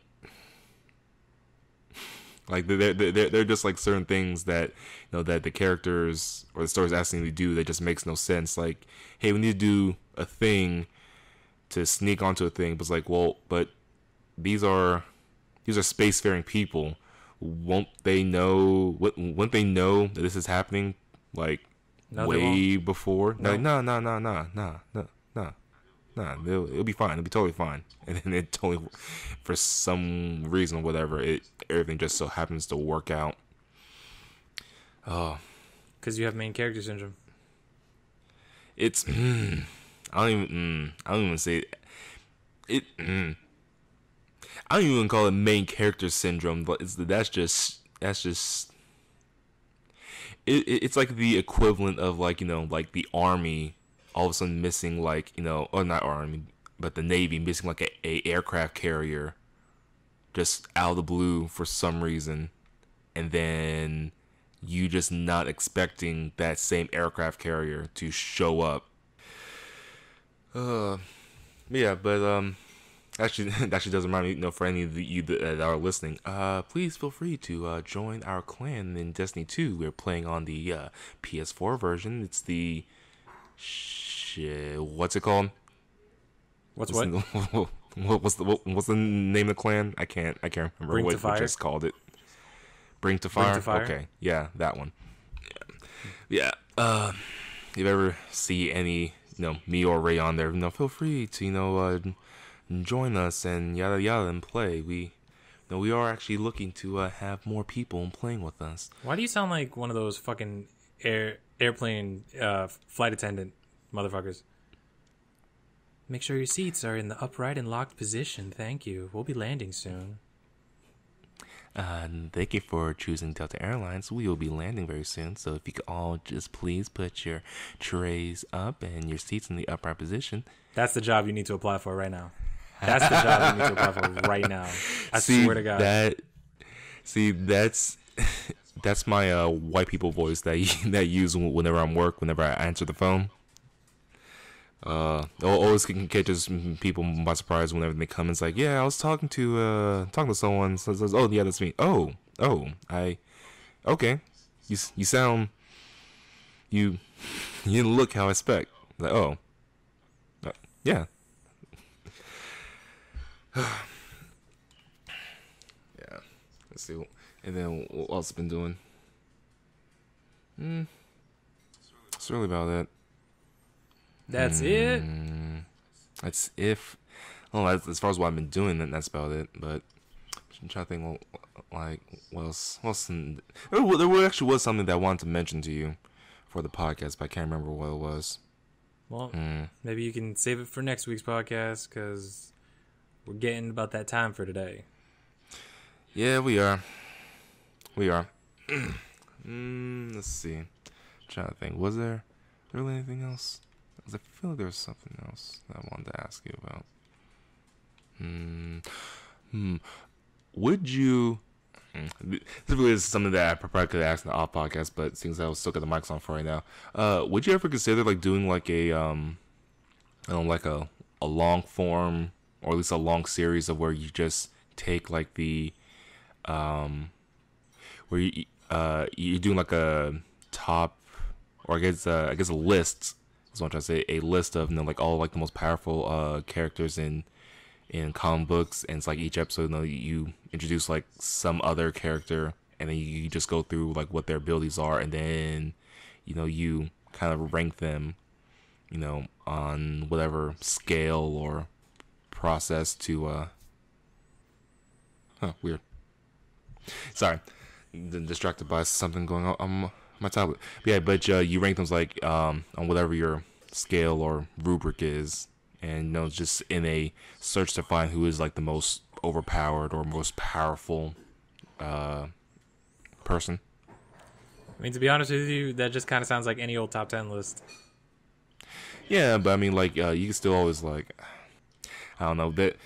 like they're just like certain things that that the characters or the story's asking you to do that just makes no sense. Like, hey, we need to do a thing to sneak onto a thing, but it's like, well, but these are spacefaring people. Won't they know? Wouldn't they know that this is happening? Like way before? No. Like, no. It'll be fine. It'll be totally fine. And then it totally, for some reason or whatever, everything just so happens to work out. Oh, because you have main character syndrome. It's I don't even say it. I don't even call it main character syndrome, but that's just it's like the equivalent of like like the army all of a sudden missing like or not army but the Navy missing like a aircraft carrier just out of the blue for some reason, and then you just not expecting that same aircraft carrier to show up. Yeah, but actually, that actually does remind me, for any of you that are listening, please feel free to join our clan in Destiny 2. We're playing on the PS4 version. It's the what's it called? What's the name of the clan? I can't remember what we just called it. Bring to Fire? Okay, yeah, that one. Yeah. If you ever see any, me or Ray on there, feel free to, join us and yada yada and play. We are actually looking to have more people playing with us. Why do you sound like one of those fucking airplane flight attendant motherfuckers? Make sure your seats are in the upright and locked position. Thank you. We'll be landing soon. Thank you for choosing Delta Airlines. We will be landing very soon, so if you could all just please put your trays up and your seats in the upright position. That's the job you need to apply for right now. That's the job you need to apply for right now. I swear to God. That's my white people voice that I use whenever I'm whenever I answer the phone. Always can catch people by surprise whenever they come. It's like, yeah, I was talking to someone. Says, oh yeah, that's me. Okay. You sound you didn't look how I expect. Like, yeah. Yeah. Let's see. And then what else I've been doing? It's really about it. That's it. That's if. Oh, as far as what I've been doing, then that's about it. But I'm trying to think, like, what else? There actually was something that I wanted to mention to you for the podcast, but I can't remember what it was. Well, maybe you can save it for next week's podcast because we're getting about that time for today. Yeah, we are. Let's see. I'm trying to think. Was there really anything else? I feel like there was something else that I wanted to ask you about. Would you? This really is something that I probably could ask in the off podcast, but since I was still got the mics on for right now, would you ever consider like doing like a like a long form or at least a long series of where you just take like the where you're doing like a top or I guess a list. That's what I'm trying to say. A list of like all like the most powerful characters in comic books, and it's like each episode you introduce like some other character, and then you just go through like what their abilities are, and then you kind of rank them on whatever scale or process to weird. Sorry, distracted by something going on my tablet. But yeah, but you rank them like on whatever your scale or rubric is, and just in a search to find who is like the most overpowered or most powerful person. I mean, to be honest with you, that just kind of sounds like any old top 10 list. Yeah, but I mean, like you can still always like, I don't know that.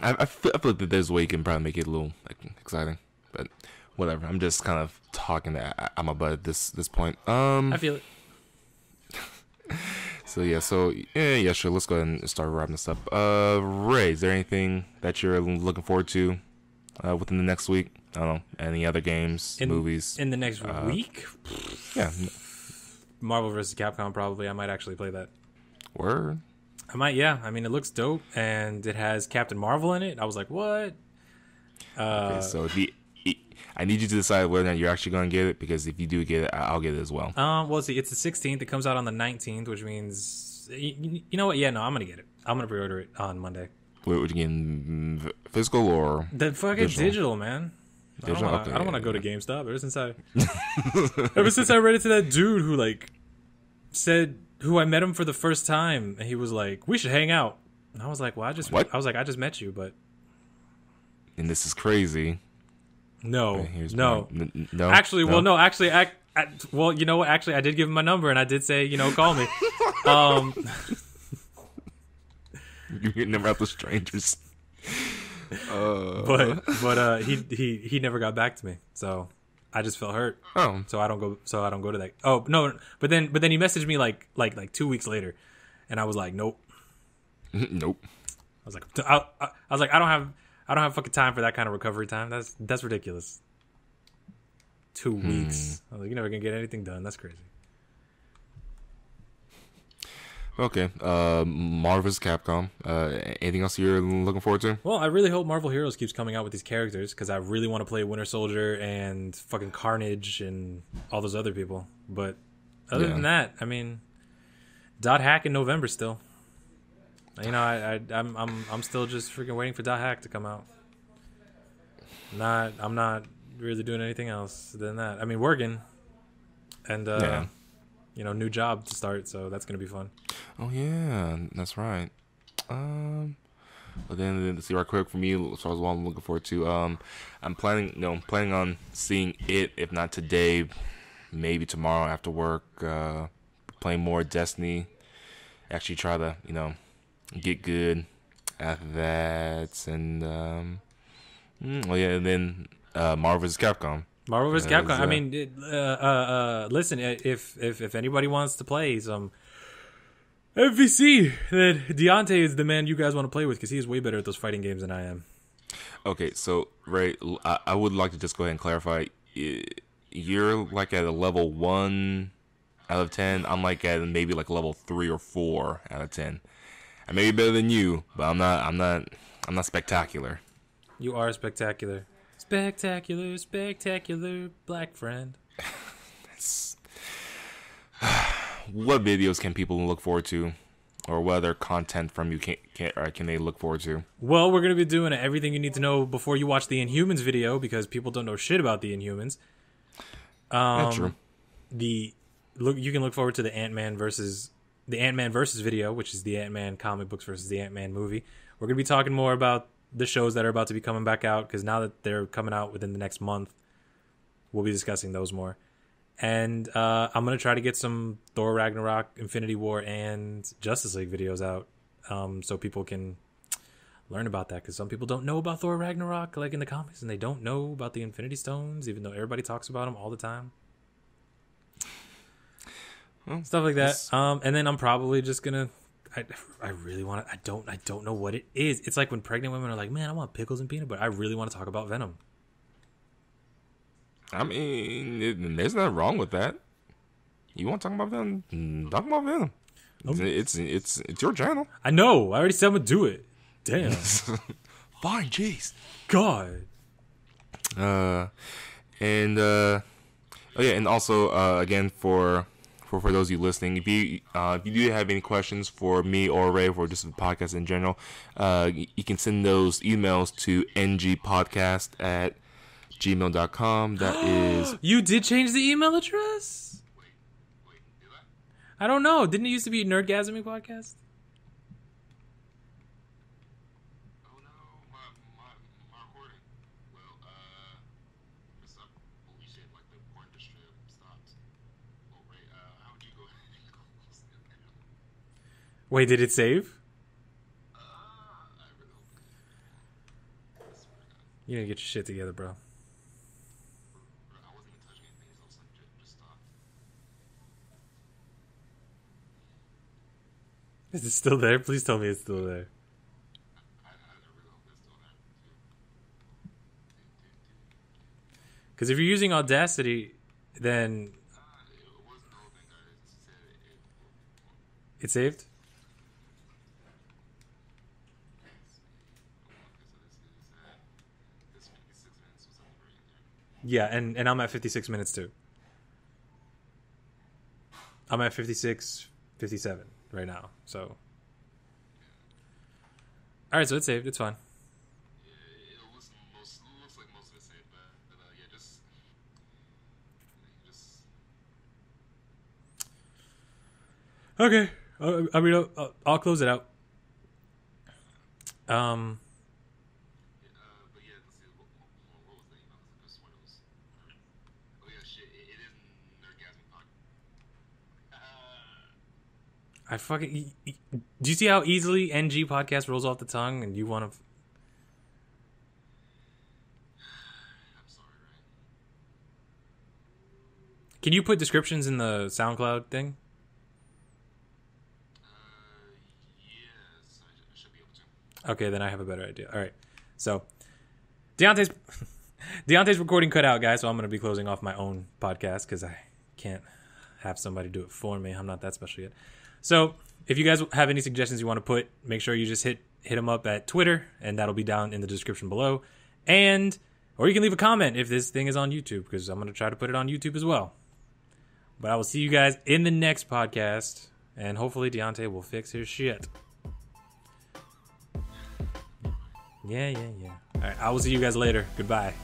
I feel like that there's a way you can probably make it a little like exciting, but whatever. I'm just kind of talking at my butt at this point. I feel it. So yeah, sure. Let's go ahead and start wrapping this up. Ray, is there anything that you're looking forward to within the next week? I don't know. Any other games, movies? In the next week? Yeah. Marvel vs. Capcom, probably. I might actually play that. Word? I might, yeah. I mean, it looks dope, and it has Captain Marvel in it. I was like, what? Okay, so I need you to decide whether or not you're actually going to get it, because if you do get it, I'll get it as well. Well, see, it's the 16th. It comes out on the 19th, which means... You know what? Yeah, no, I'm going to get it. I'm going to pre-order it on Monday. Wait, would you get physical or... The fucking digital, man. Digital? I don't want to go to GameStop. Ever since I read it to that dude who, like, said... Who I met him for the first time, and he was like, "We should hang out." And I was like, "Well, I just met you, but." And this is crazy. No. Actually, well, no. Actually, well, you know what? Actually, I did give him my number, and I did say, call me. You never out the strangers. But he never got back to me, so. I just felt hurt. Oh, so I don't go to that. Oh no, but then he messaged me like 2 weeks later, and I was like, nope. Nope. I was like, I don't have fucking time for that kind of recovery time. That's ridiculous. 2 weeks. I was like, you're never gonna get anything done. That's crazy. Okay. Marvel vs. Capcom. Anything else you're looking forward to? Well, I really hope Marvel Heroes keeps coming out with these characters, because I really want to play Winter Soldier and fucking Carnage and all those other people. But other than that, I mean, Dot Hack in November still. I'm still just freaking waiting for Dot Hack to come out. I'm not really doing anything else than that. I mean, working and new job to start, so that's gonna be fun. Oh yeah, that's right. But then let's see right quick for me. So as well, I'm looking forward to. I'm planning on seeing it. If not today, maybe tomorrow after work. Playing more Destiny. Actually, try to get good at that, and and then Marvel vs. Capcom. Marvel vs. Capcom. I mean, listen, if anybody wants to play some FVC, then DEONTE is the man you guys want to play with, because he is way better at those fighting games than I am. Okay, so Ray, I would like to just go ahead and clarify. You're like at a level 1 out of 10. I'm like at maybe like level 3 or 4 out of 10. I may be better than you, but I'm not spectacular. You are spectacular. Spectacular black friend. What videos can people look forward to, or what other content from you can they look forward to? Well, we're gonna be doing everything you need to know before you watch the Inhumans video, because people don't know shit about the Inhumans. True. You can look forward to the Ant-Man versus video, which is the Ant-Man comic books versus the Ant-Man movie. We're gonna be talking more about the shows that are about to be coming back out, because now that they're coming out within the next month, we'll be discussing those more. And I'm going to try to get some Thor Ragnarok, Infinity War, and Justice League videos out, so people can learn about that, because some people don't know about Thor Ragnarok, like in the comics, and they don't know about the Infinity Stones, even though everybody talks about them all the time. Well, stuff like that. And then I'm probably just going to... I really want to... I don't know what it is. It's like when pregnant women are like, man, I want pickles and peanut butter. I really want to talk about Venom. I mean, there's nothing wrong with that. You want to talk about Venom? Talk about Venom. It's your channel. I know. I already said I'm gonna do it. Damn. Fine, jeez. God. And also again for for those of you listening, if you do have any questions for me or Ray or just the podcast in general, you can send those emails to ngpodcast@gmail.com. That is. You did change the email address? Wait, did I don't know. Didn't it used to be Nerdgasm podcast? Oh no, my recording. Well, it's up. Holy shit! Like the porn strip stopped. Oh Ray, how would you go ahead and close it? Wait, did it save? I really hope. I swear to God. You need to get your shit together, bro. I wasn't even touching anything, so something just stopped. Is it still there? Please tell me it's still there. I really hope it's still there. Because if you're using Audacity, then It wasn't open, guys. It said it saved? this 56 minutes was over right there. Yeah, and I'm at 56 minutes too. I'm at 56, 57 right now. So, all right, so it's saved. It's fine. Yeah, it looks like most of it saved, but yeah, just Okay. I mean, I'll close it out. but yeah, let's see. What was the email? I swear it was. Oh yeah, shit. It is Nerdgasm podcast. I fucking. Do you see how easily NG podcast rolls off the tongue, and you want to? I'm sorry, right? Can you put descriptions in the SoundCloud thing? Yes, I should be able to. Okay, then I have a better idea. All right, so Deonte's recording cut out, guys. So I'm gonna be closing off my own podcast because I can't have somebody do it for me. I'm not that special yet. So if you guys have any suggestions you want to put, make sure you just hit them up at Twitter, and that'll be down in the description below. Or you can leave a comment if this thing is on YouTube, because I'm gonna try to put it on YouTube as well. But I will see you guys in the next podcast, and hopefully Deonte will fix his shit. Yeah. All right, I will see you guys later. Goodbye.